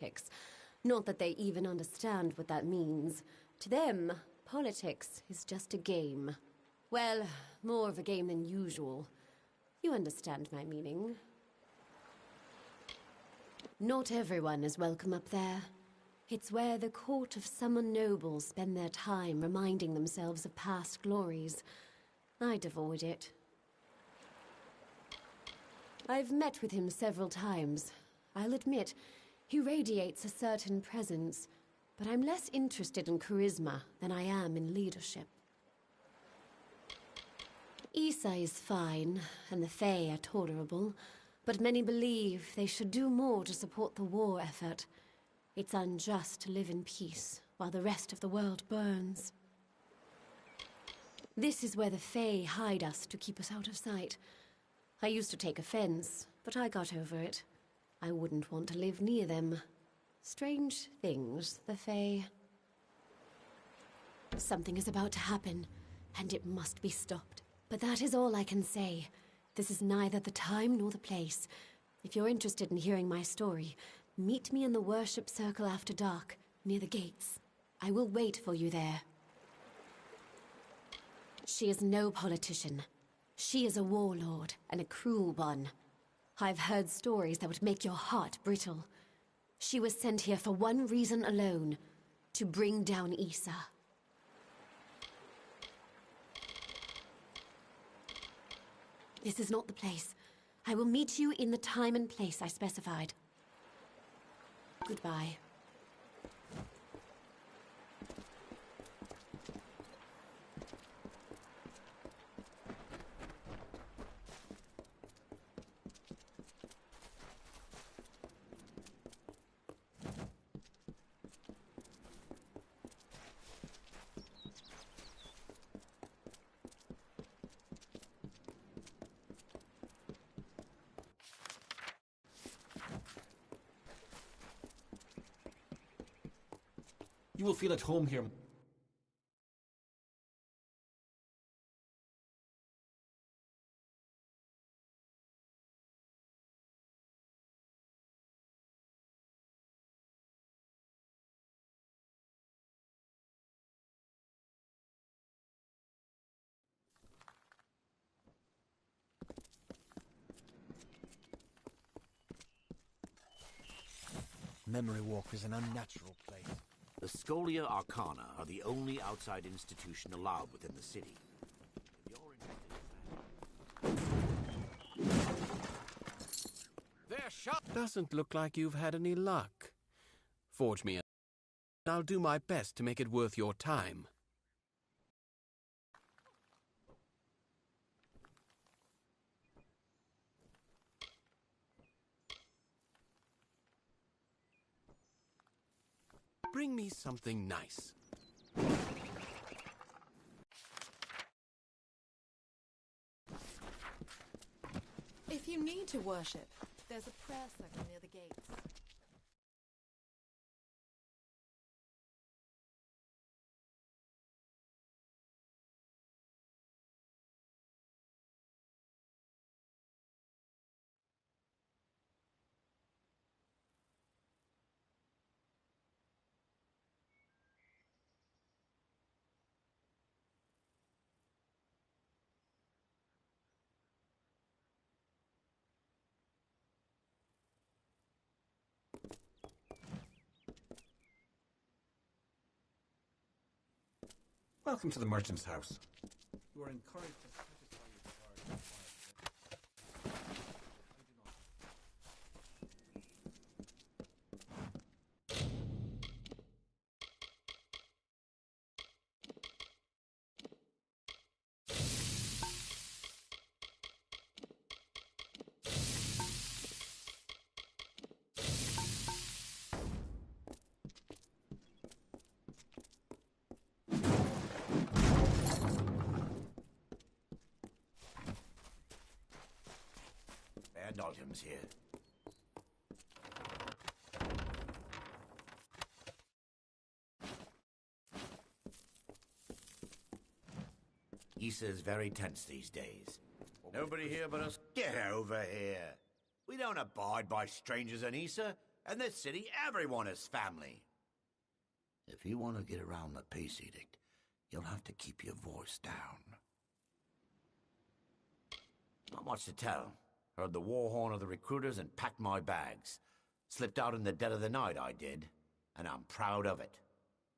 politics. Not that they even understand what that means. To them, politics is just a game. Well, more of a game than usual. You understand my meaning. Not everyone is welcome up there. It's where the court of summoned nobles spend their time reminding themselves of past glories. I'd avoid it. I've met with him several times. I'll admit, he radiates a certain presence, but I'm less interested in charisma than I am in leadership. Issa is fine, and the Fae are tolerable, but many believe they should do more to support the war effort. It's unjust to live in peace while the rest of the world burns. This is where the Fae hide us to keep us out of sight. I used to take offense, but I got over it. I wouldn't want to live near them. Strange things, the Fae. Something is about to happen, and it must be stopped. But that is all I can say. This is neither the time nor the place. If you're interested in hearing my story, meet me in the worship circle after dark, near the gates. I will wait for you there. She is no politician. She is a warlord, and a cruel one. I've heard stories that would make your heart brittle. She was sent here for one reason alone, to bring down Issa. This is not the place. I will meet you in the time and place I specified. Goodbye. You will feel at home here. Memory Walk is an unnatural place. The Scholia Arcana are the only outside institution allowed within the city. If you're interested in that... They're shot! Doesn't look like you've had any luck. Forge me a... I'll do my best to make it worth your time. Bring me something nice. If you need to worship, there's a prayer circle near the gates. Welcome to the merchant's house. You are encouraged to satisfy your desires. Nottingham's here. Issa's very tense these days. Nobody here but us. Get over here. We don't abide by strangers in Issa. In this city, everyone is family. If you want to get around the peace edict, you'll have to keep your voice down. Not much to tell. Heard the war horn of the recruiters and packed my bags. Slipped out in the dead of the night, I did. And I'm proud of it.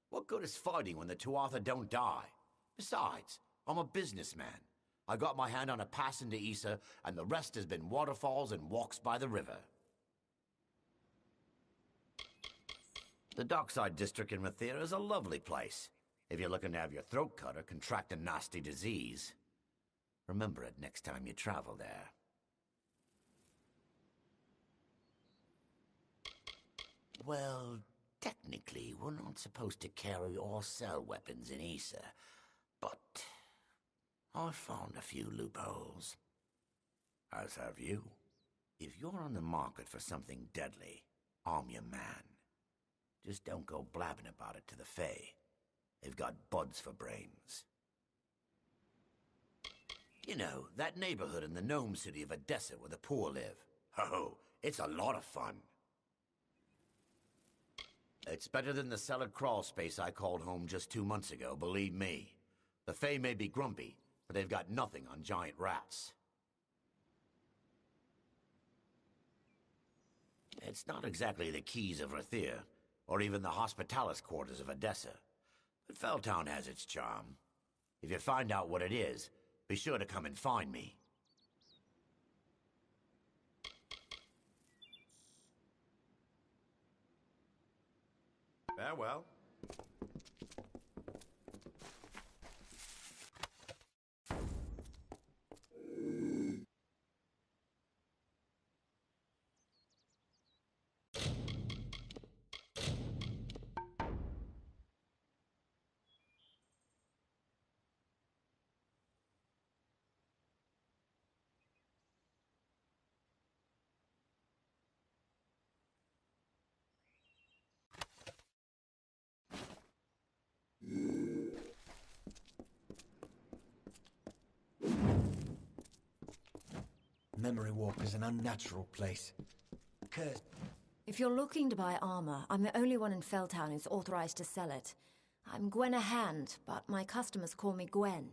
What good is fighting when the Tuatha don't die? Besides, I'm a businessman. I got my hand on a pass into Issa, and the rest has been waterfalls and walks by the river. The Dockside District in Rathir is a lovely place. If you're looking to have your throat cut or contract a nasty disease. Remember it next time you travel there. Well, technically, we're not supposed to carry or sell weapons in Issa, but I've found a few loopholes. As have you. If you're on the market for something deadly, I'm your man. Just don't go blabbing about it to the Fae. They've got buds for brains. You know, that neighborhood in the gnome city of Odessa where the poor live. Oh, it's a lot of fun. It's better than the cellar crawl space I called home just 2 months ago, believe me. The Fae may be grumpy, but they've got nothing on giant rats. It's not exactly the keys of Rathir, or even the hospitalis quarters of Odessa. But Felltown has its charm. If you find out what it is, be sure to come and find me. Farewell. Memory Walk is an unnatural place. Cursed. If you're looking to buy armor, I'm the only one in Felltown who's authorized to sell it. I'm Gwen Hand, but my customers call me Gwen.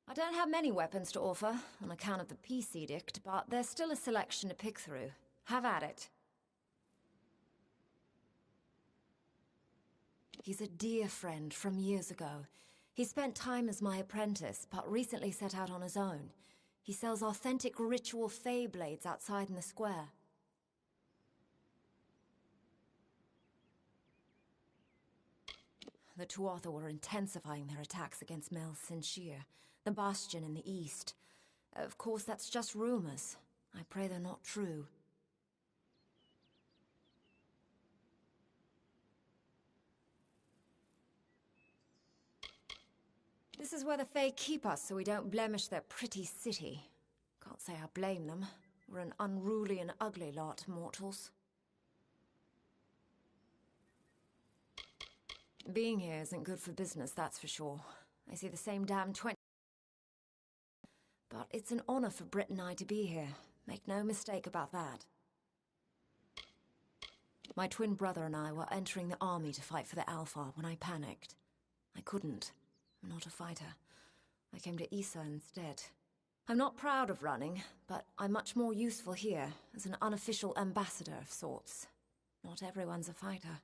I don't have many weapons to offer, on account of the peace edict, but there's still a selection to pick through. Have at it. He's a dear friend from years ago. He spent time as my apprentice, but recently set out on his own. He sells authentic ritual Fey blades outside in the square. The Tuatha were intensifying their attacks against Mel Sinshir, the bastion in the east. Of course, that's just rumors. I pray they're not true. This is where the Fae keep us so we don't blemish their pretty city. Can't say I blame them. We're an unruly and ugly lot, mortals. Being here isn't good for business, that's for sure. I see the same damn 20. But it's an honor for Britt and I to be here. Make no mistake about that. My twin brother and I were entering the army to fight for the Alpha when I panicked. I couldn't. I'm not a fighter. I came to Issa instead. I'm not proud of running, but I'm much more useful here as an unofficial ambassador of sorts. Not everyone's a fighter.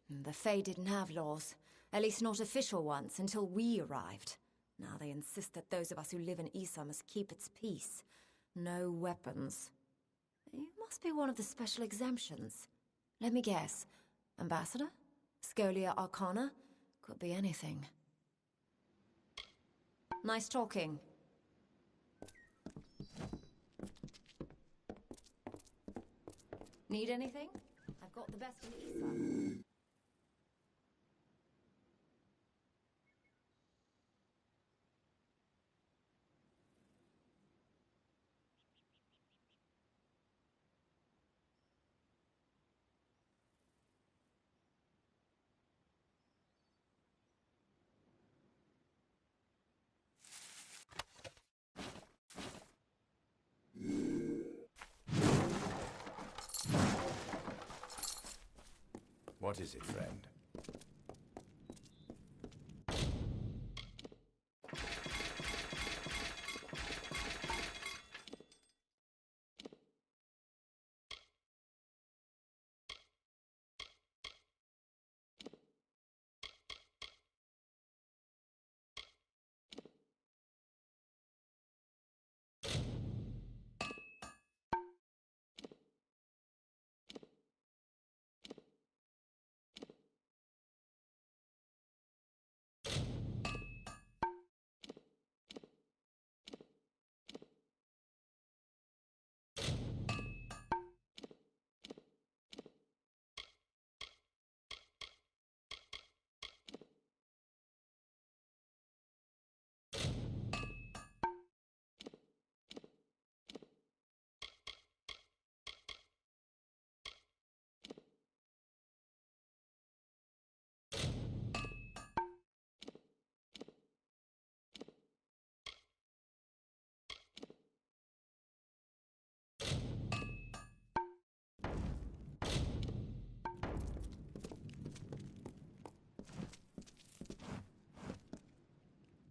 The Fae didn't have laws, at least not official ones, until we arrived. Now they insist that those of us who live in Issa must keep its peace. No weapons. You must be one of the special exemptions. Let me guess. Ambassador? Scholia Arcana? Could be anything. Nice talking. Need anything? I've got the best in Issa. What is it, friend?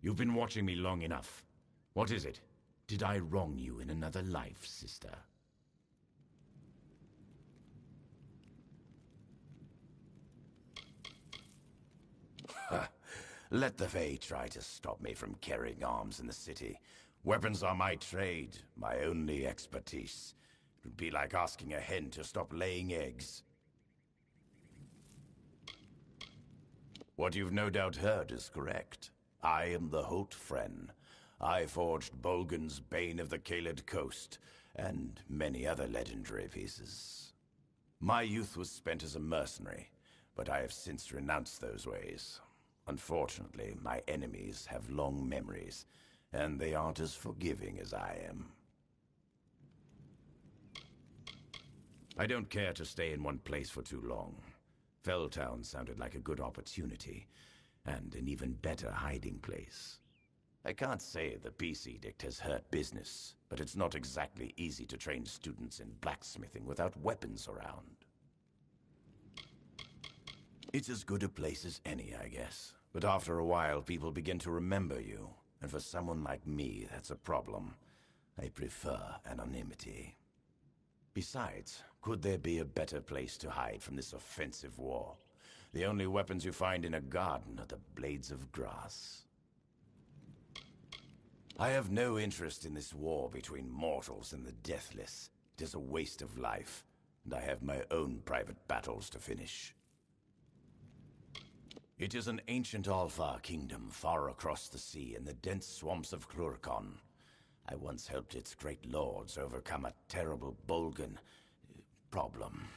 You've been watching me long enough. What is it? Did I wrong you in another life, sister? Let the Fae try to stop me from carrying arms in the city. Weapons are my trade, my only expertise. It would be like asking a hen to stop laying eggs. What you've no doubt heard is correct. I am the Holt Fren. I forged Bolgan's Bane of the Kaled Coast, and many other legendary pieces. My youth was spent as a mercenary, but I have since renounced those ways. Unfortunately, my enemies have long memories, and they aren't as forgiving as I am. I don't care to stay in one place for too long. Felltown sounded like a good opportunity, and an even better hiding place. I can't say the Peace Edict has hurt business, but it's not exactly easy to train students in blacksmithing without weapons around. It's as good a place as any, I guess. But after a while, people begin to remember you, and for someone like me, that's a problem. I prefer anonymity. Besides, could there be a better place to hide from this offensive war? The only weapons you find in a garden are the blades of grass. I have no interest in this war between mortals and the deathless. It is a waste of life, and I have my own private battles to finish. It is an ancient Alfar kingdom far across the sea in the dense swamps of Klurkon. I once helped its great lords overcome a terrible Bolgan problem.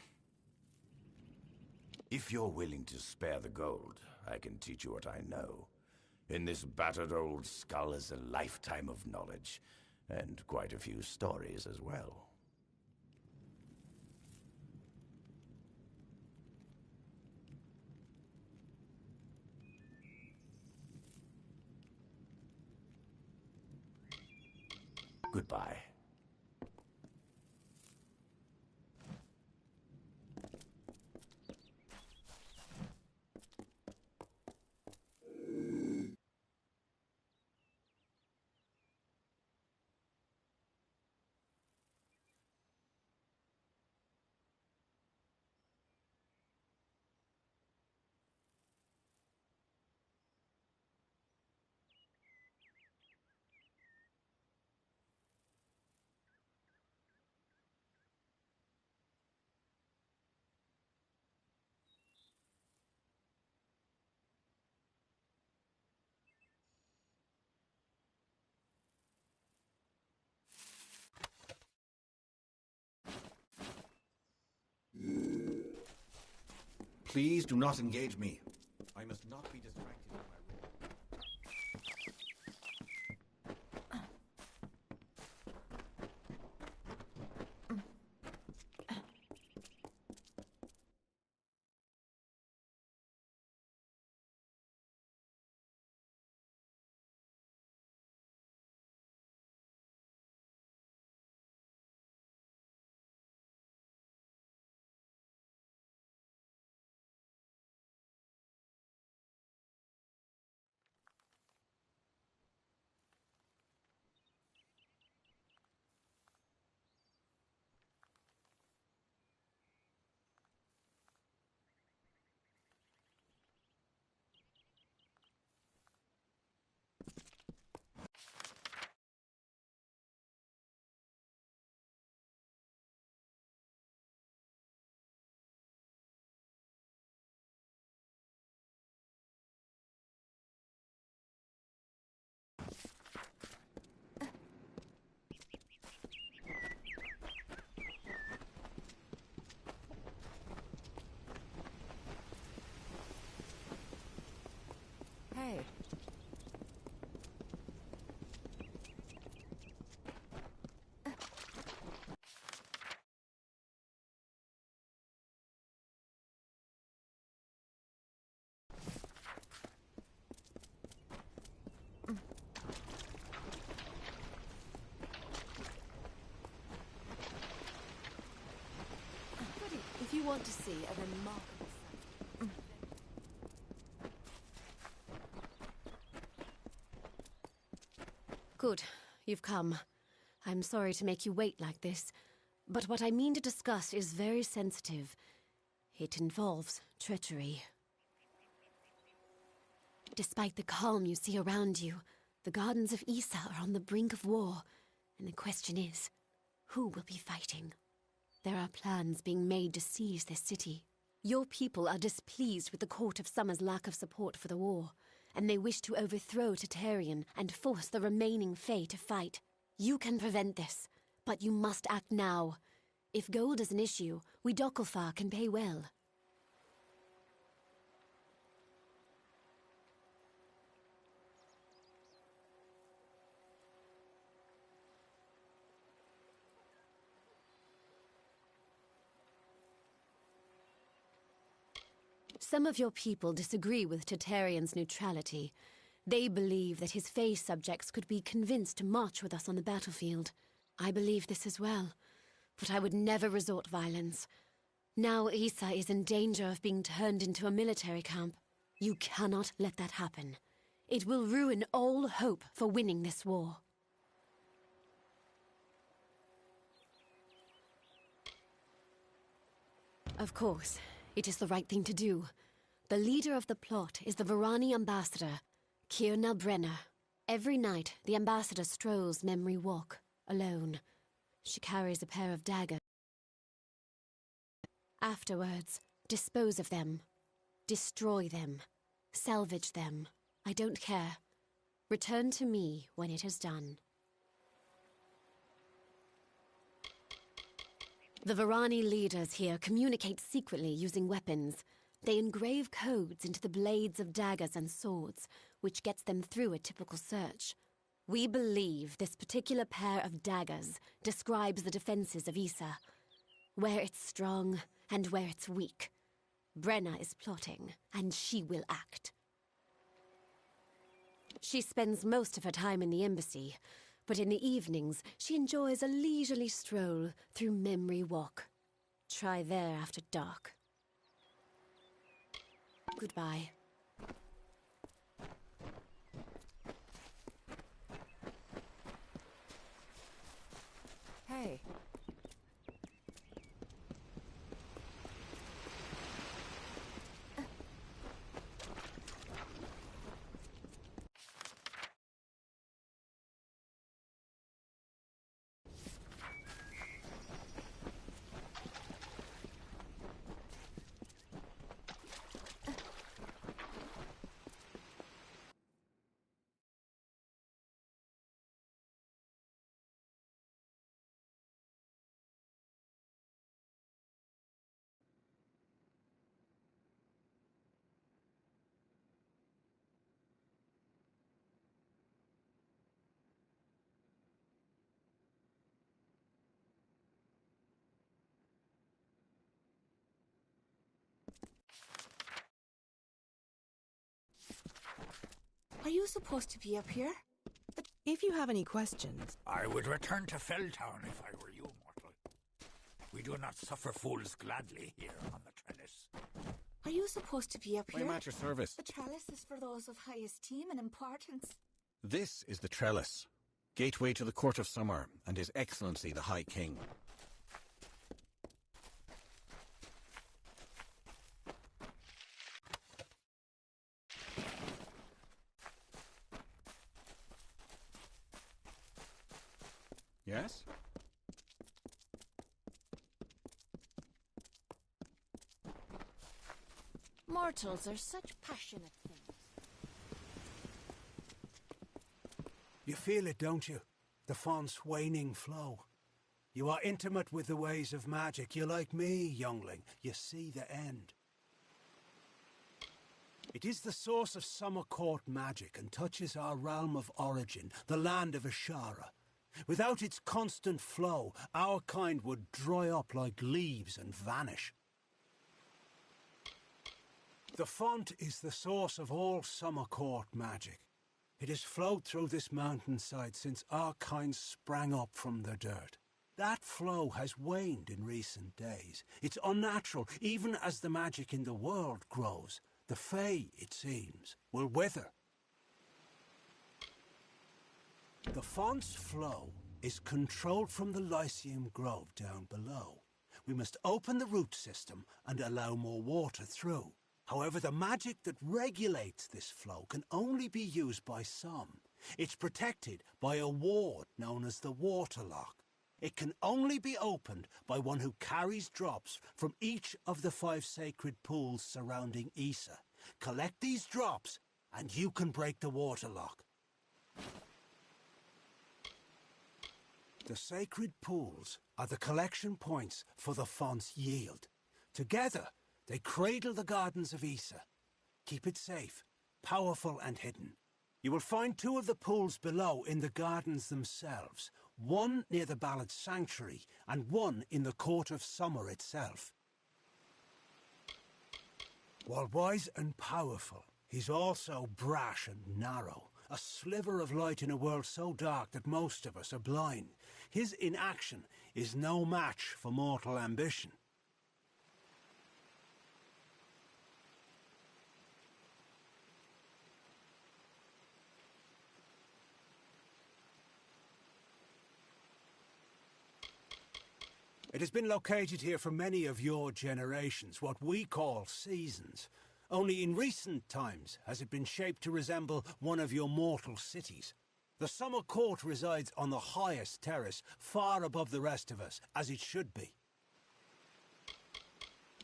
If you're willing to spare the gold, I can teach you what I know. In this battered old skull is a lifetime of knowledge, and quite a few stories as well. Goodbye. Please do not engage me. I must not be distracted by my want to see a remarkable sight. Good. You've come. I'm sorry to make you wait like this, but what I mean to discuss is very sensitive. It involves treachery. Despite the calm you see around you, the gardens of Issa are on the brink of war, and the question is, who will be fighting? There are plans being made to seize this city. Your people are displeased with the Court of Summer's lack of support for the war, and they wish to overthrow Tatarian and force the remaining Fae to fight. You can prevent this, but you must act now. If gold is an issue, we Dokkelfar can pay well. Some of your people disagree with Tatarian's neutrality. They believe that his Fae subjects could be convinced to march with us on the battlefield. I believe this as well, but I would never resort violence. Now Issa is in danger of being turned into a military camp. You cannot let that happen. It will ruin all hope for winning this war. Of course, it is the right thing to do. The leader of the plot is the Varani ambassador, Kirna Brenner. Every night, the ambassador strolls Memory Walk, alone. She carries a pair of daggers. Afterwards, dispose of them. Destroy them. Salvage them. I don't care. Return to me when it is done. The Varani leaders here communicate secretly using weapons. They engrave codes into the blades of daggers and swords, which gets them through a typical search. We believe this particular pair of daggers describes the defenses of Issa, where it's strong and where it's weak. Brenna is plotting, and she will act. She spends most of her time in the embassy, but in the evenings, she enjoys a leisurely stroll through Memory Walk. Try there after dark. Goodbye. Hey. Are you supposed to be up here? If you have any questions... I would return to Felltown if I were you, mortal. We do not suffer fools gladly here on the trellis. Are you supposed to be up I here? am at your service. The trellis is for those of high esteem and importance. This is the trellis, gateway to the Court of Summer and His Excellency the High King. Yes? Mortals are such passionate things. You feel it, don't you? The font's waning flow. You are intimate with the ways of magic. You're like me, youngling. You see the end. It is the source of Summer Court magic and touches our realm of origin, the land of Ashara. Without its constant flow, our kind would dry up like leaves and vanish. The font is the source of all Summer Court magic. It has flowed through this mountainside since our kind sprang up from the dirt. That flow has waned in recent days. It's unnatural, even as the magic in the world grows. The Fae, it seems, will wither. The font's flow is controlled from the Lyceum Grove down below. We must open the root system and allow more water through. However, the magic that regulates this flow can only be used by some. It's protected by a ward known as the Waterlock. It can only be opened by one who carries drops from each of the 5 sacred pools surrounding Issa. Collect these drops, and you can break the Waterlock. The sacred pools are the collection points for the font's yield. Together, they cradle the gardens of Issa. Keep it safe, powerful and hidden. You will find 2 of the pools below in the gardens themselves, one near the Ballad Sanctuary and one in the Court of Summer itself. While wise and powerful, he's also brash and narrow, a sliver of light in a world so dark that most of us are blind. His inaction is no match for mortal ambition. It has been located here for many of your generations, what we call seasons. Only in recent times has it been shaped to resemble one of your mortal cities. The Summer Court resides on the highest terrace, far above the rest of us, as it should be.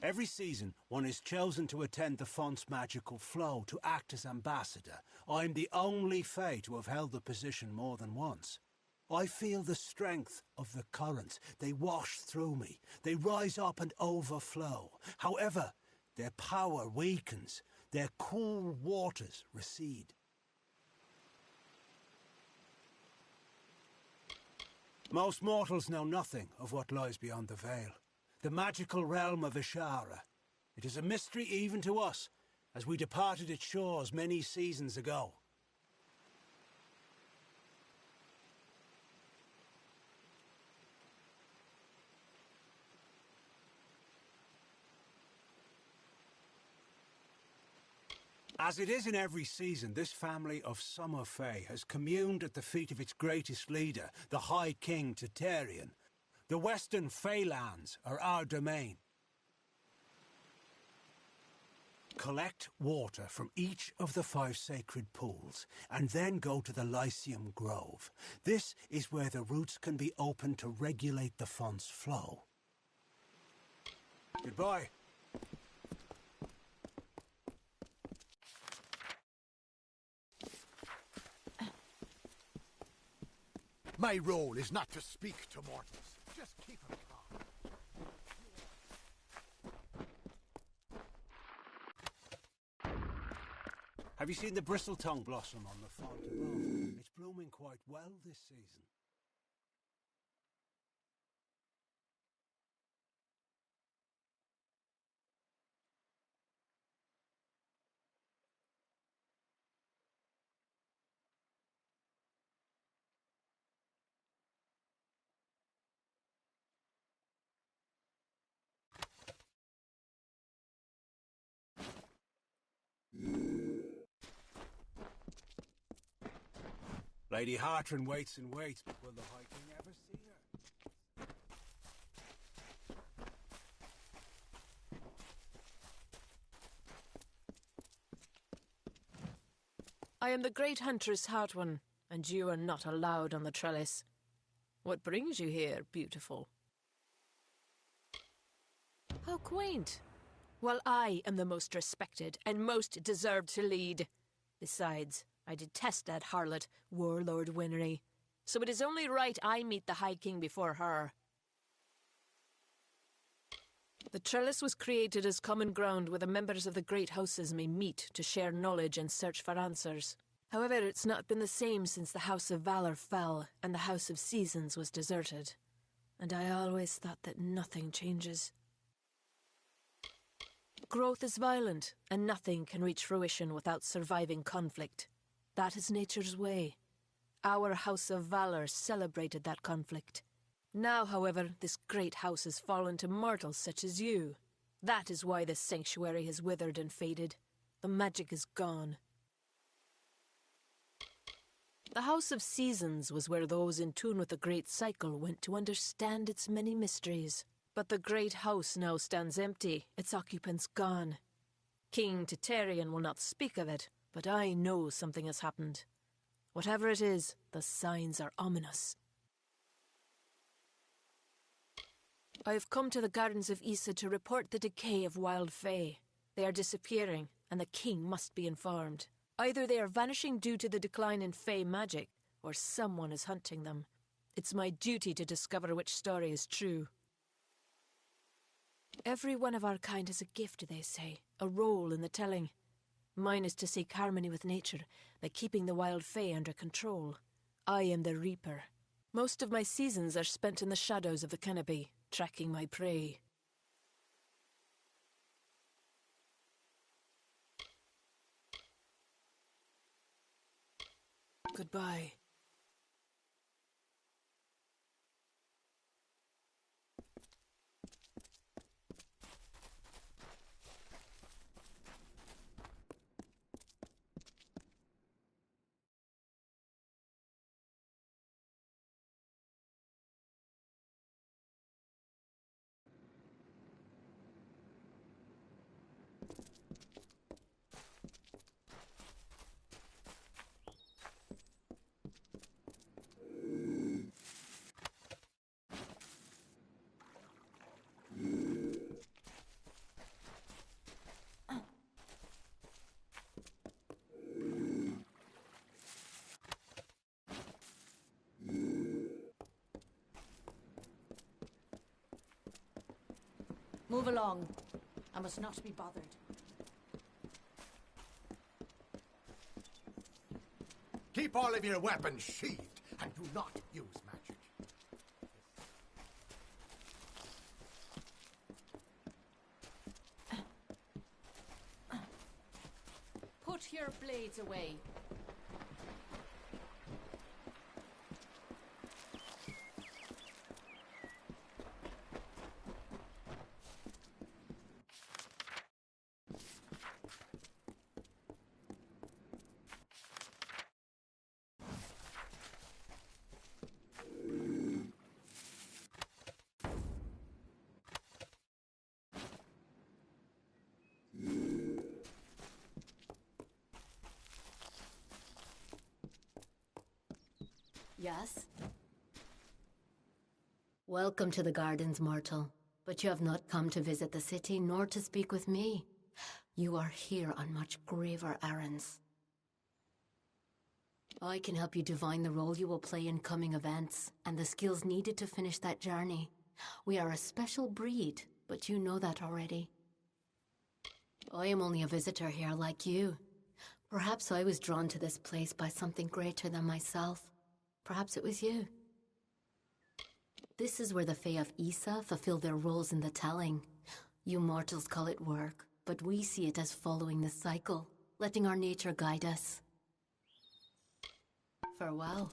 Every season, one is chosen to attend the font's magical flow, to act as ambassador. I'm the only Fae to have held the position more than once. I feel the strength of the currents. They wash through me. They rise up and overflow. However, their power weakens. Their cool waters recede. Most mortals know nothing of what lies beyond the veil. The magical realm of Ishara. It is a mystery even to us, as we departed its shores many seasons ago. As it is in every season, this family of Summer Fae has communed at the feet of its greatest leader, the High King Tatarian. The Western Faelands are our domain. Collect water from each of the 5 sacred pools, and then go to the Lyceum Grove. This is where the roots can be opened to regulate the font's flow. Goodbye. My role is not to speak to mortals. Just keep them calm. Have you seen the bristletongue blossom on the font above? It's blooming quite well this season. Lady Hartran waits and waits, but will the High King ever see her? I am the great huntress Hartwan, and you are not allowed on the trellis. What brings you here, beautiful? How quaint. Well, I am the most respected and most deserved to lead. Besides, I detest that harlot, Warlord Winry. So it is only right I meet the High King before her. The trellis was created as common ground where the members of the great houses may meet to share knowledge and search for answers. However, it's not been the same since the House of Valor fell and the House of Seasons was deserted. And I always thought that nothing changes. Growth is violent, and nothing can reach fruition without surviving conflict. That is nature's way. Our House of Valor celebrated that conflict. Now, however, this great house has fallen to mortals such as you. That is why this sanctuary has withered and faded. The magic is gone. The House of Seasons was where those in tune with the Great Cycle went to understand its many mysteries. But the great house now stands empty, its occupants gone. King Titarian will not speak of it, but I know something has happened. Whatever it is, the signs are ominous. I have come to the gardens of Issa to report the decay of wild fae. They are disappearing, and the king must be informed. Either they are vanishing due to the decline in fae magic, or someone is hunting them. It's my duty to discover which story is true. Every one of our kind has a gift, they say, a role in the telling. Mine is to seek harmony with nature by keeping the wild fae under control. I am the Reaper. Most of my seasons are spent in the shadows of the canopy, tracking my prey. Goodbye. Move along. I must not be bothered. Keep all of your weapons sheathed, and do not use magic. Put your blades away. Yes? Welcome to the gardens, mortal. But you have not come to visit the city, nor to speak with me. You are here on much graver errands. I can help you divine the role you will play in coming events, and the skills needed to finish that journey. We are a special breed, but you know that already. I am only a visitor here like you. Perhaps I was drawn to this place by something greater than myself. Perhaps it was you. This is where the Fae of Issa fulfill their roles in the telling. You mortals call it work, but we see it as following the cycle, letting our nature guide us. Farewell.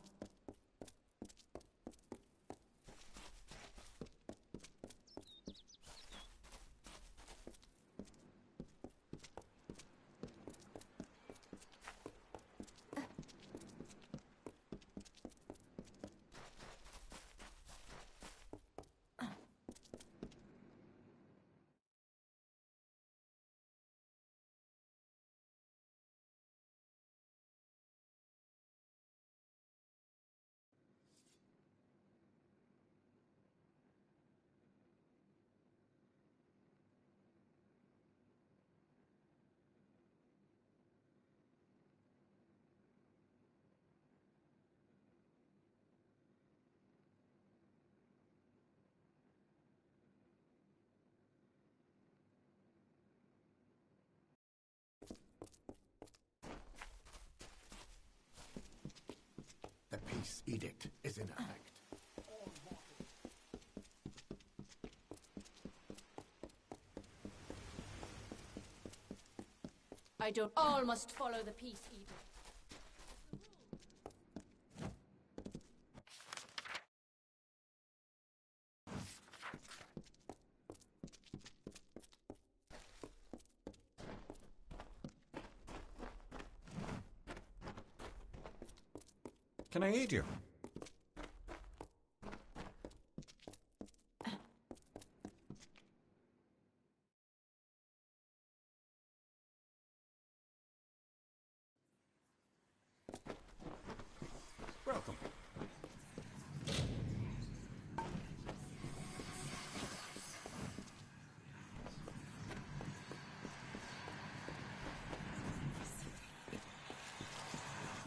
The peace edict is in effect. I don't all must follow the peace edict. Can I aid you? Welcome.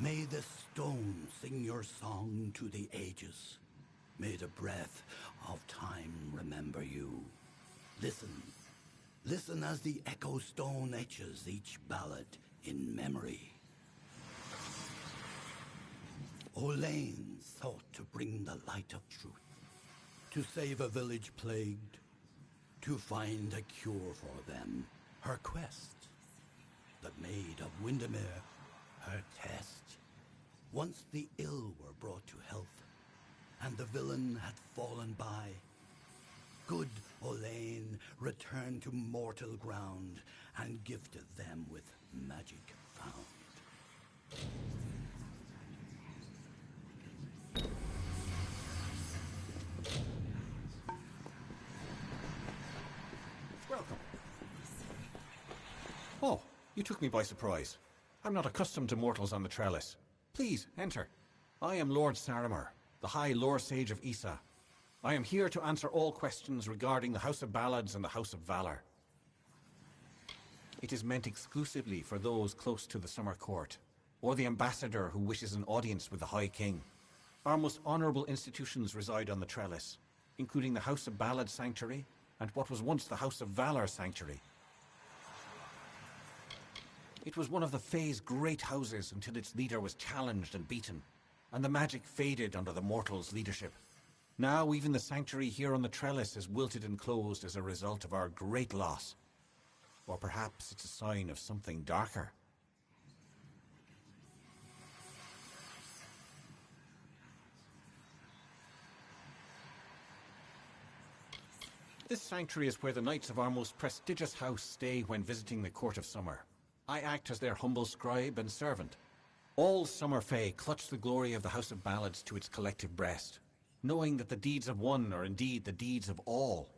May the stone sing your song to the ages. May the breath of time remember you. Listen. Listen as the echo stone etches each ballad in memory. Olaine sought to bring the light of truth, to save a village plagued, to find a cure for them. Her quest, the Maid of Windermere, her test. Once the ill were brought to health, and the villain had fallen by, good Olaine returned to mortal ground and gifted them with magic found. Welcome. Oh, you took me by surprise. I'm not accustomed to mortals on the trellis. Please, enter. I am Lord Saramir, the High Lore Sage of Issa. I am here to answer all questions regarding the House of Ballads and the House of Valor. It is meant exclusively for those close to the Summer Court, or the ambassador who wishes an audience with the High King. Our most honourable institutions reside on the trellis, including the House of Ballad Sanctuary and what was once the House of Valor Sanctuary. It was one of the Fae's great houses until its leader was challenged and beaten, and the magic faded under the mortals' leadership. Now even the sanctuary here on the trellis is wilted and closed as a result of our great loss. Or perhaps it's a sign of something darker. This sanctuary is where the knights of our most prestigious house stay when visiting the Court of Summer. I act as their humble scribe and servant. All Summer Fae clutch the glory of the House of Ballads to its collective breast, knowing that the deeds of one are indeed the deeds of all.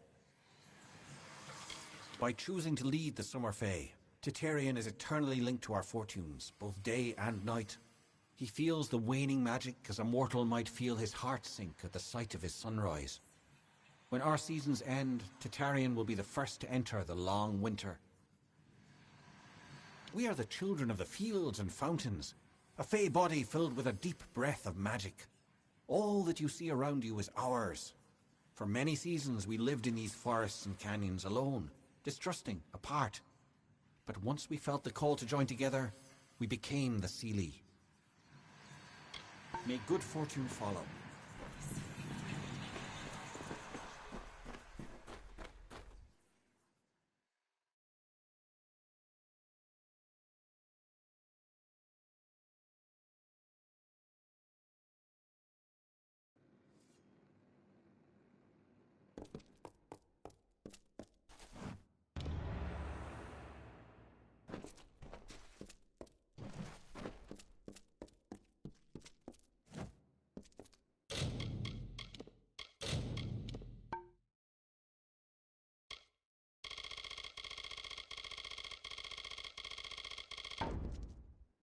By choosing to lead the Summer Fae, Titarian is eternally linked to our fortunes, both day and night. He feels the waning magic as a mortal might feel his heart sink at the sight of his sunrise. When our seasons end, Titarian will be the first to enter the long winter. We are the children of the fields and fountains, a Fae body filled with a deep breath of magic. All that you see around you is ours. For many seasons we lived in these forests and canyons alone, distrusting, apart. But once we felt the call to join together, we became the Seelie. May good fortune follow.